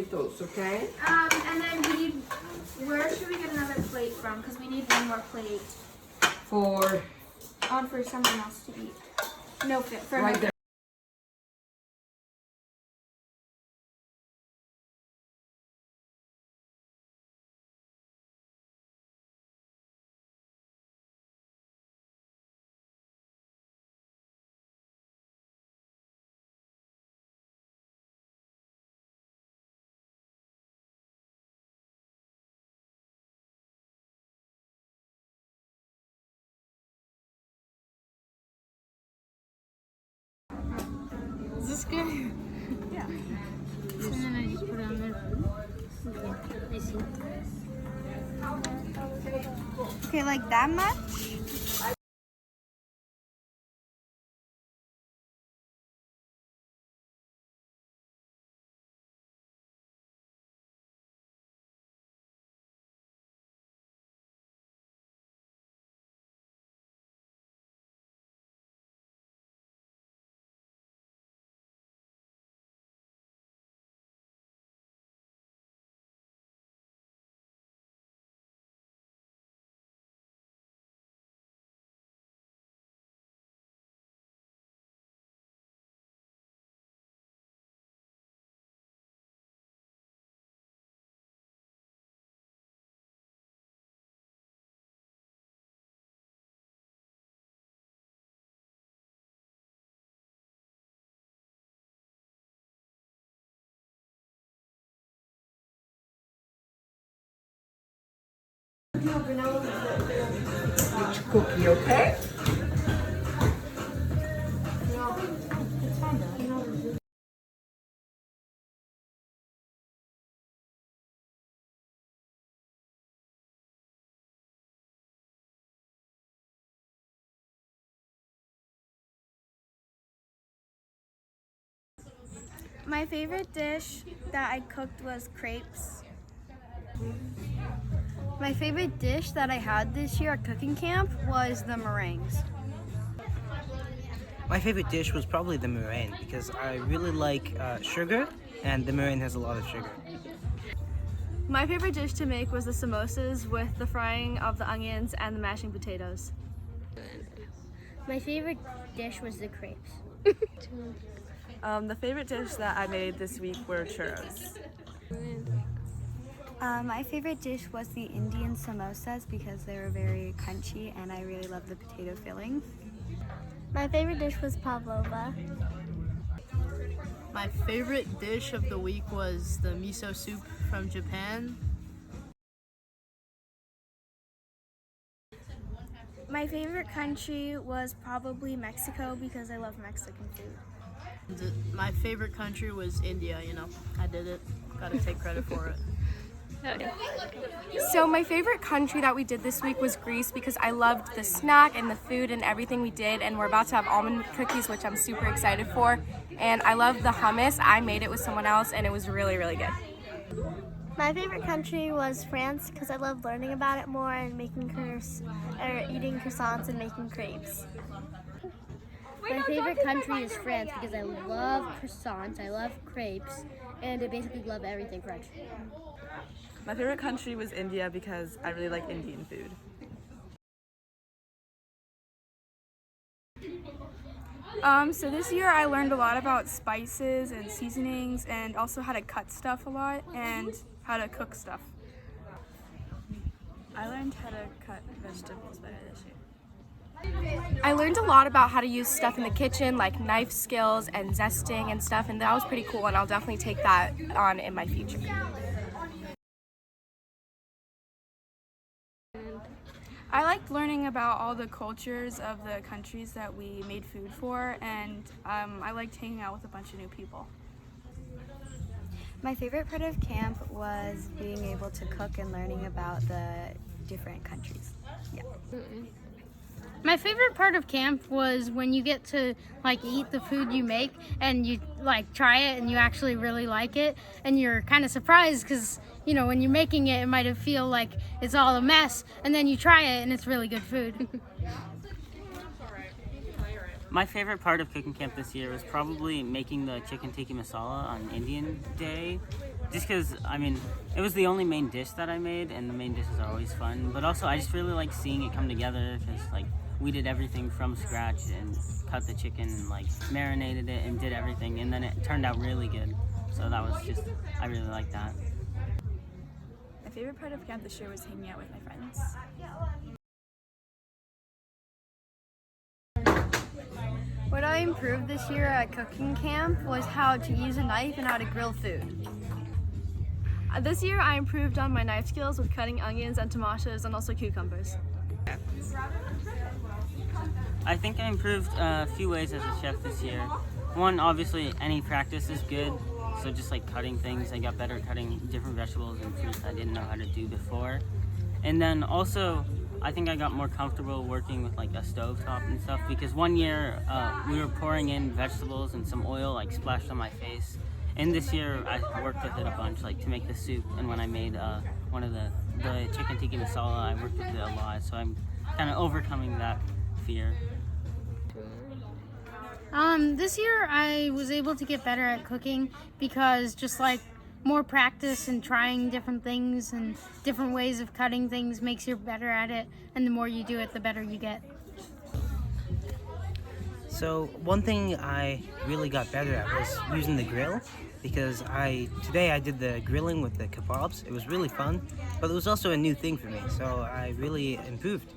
taquitos, okay? And then we need, where should we get another plate from? Because we need one more plate. For For someone else to eat. No, for right there. Is this good? Yeah. And then I just put it on there. Yeah, I see. Okay, like that much? Each cookie, okay? My favorite dish that I cooked was crepes. My favorite dish that I had this year at cooking camp was the meringues. My favorite dish was probably the meringue because I really like sugar, and the meringue has a lot of sugar. My favorite dish to make was the samosas with the frying of the onions and the mashing potatoes. My favorite dish was the crepes. The favorite dish that I made this week were churros. My favorite dish was the Indian samosas because they were very crunchy and I really love the potato filling. My favorite dish was pavlova. My favorite dish of the week was the miso soup from Japan. My favorite country was probably Mexico because I love Mexican food. My favorite country was India, you know. I did it. Gotta take credit for it. So my favorite country that we did this week was Greece because I loved the snack and the food and everything we did, and we're about to have almond cookies, which I'm super excited for. And I love the hummus. I made it with someone else and it was really, really good. My favorite country was France because I love learning about it more and eating croissants and making crepes. My favorite country is France because I love croissants, I love crepes, and I basically love everything French. My favorite country was India because I really like Indian food. So this year I learned a lot about spices and seasonings and also how to cut stuff a lot and how to cook stuff. I learned how to cut vegetables better this year. I learned a lot about how to use stuff in the kitchen like knife skills and zesting and stuff, and that was pretty cool and I'll definitely take that on in my future. I liked learning about all the cultures of the countries that we made food for, and I liked hanging out with a bunch of new people. My favorite part of camp was being able to cook and learning about the different countries. Yeah. My favorite part of camp was when you get to like eat the food you make and you like try it and you actually really like it and you're kind of surprised because you know when you're making it might feel like it's all a mess and then you try it and it's really good food. My favorite part of cooking camp this year was probably making the chicken tikka masala on Indian Day. Just because, I mean, it was the only main dish that I made, and the main dishes are always fun. But also, I just really like seeing it come together because, like, we did everything from scratch and cut the chicken and, like, marinated it and did everything. And then it turned out really good. So that was just, I really liked that. My favorite part of camp this year was hanging out with my friends. What I improved this year at cooking camp was how to use a knife and how to grill food. This year I improved on my knife skills with cutting onions and tomatoes and also cucumbers. I think I improved a few ways as a chef this year. One, obviously, any practice is good. So just like cutting things, I got better at cutting different vegetables and fruits I didn't know how to do before. And then also, I think I got more comfortable working with like a stovetop and stuff because one year we were pouring in vegetables and some oil like splashed on my face. And this year I worked with it a bunch, like to make the soup. And when I made one of the chicken tikka masala, I worked with it a lot. So I'm kind of overcoming that fear. This year I was able to get better at cooking because just like more practice and trying different things and different ways of cutting things makes you better at it, and the more you do it, the better you get. So one thing I really got better at was using the grill because today I did the grilling with the kebabs. It was really fun, but it was also a new thing for me, so I really improved.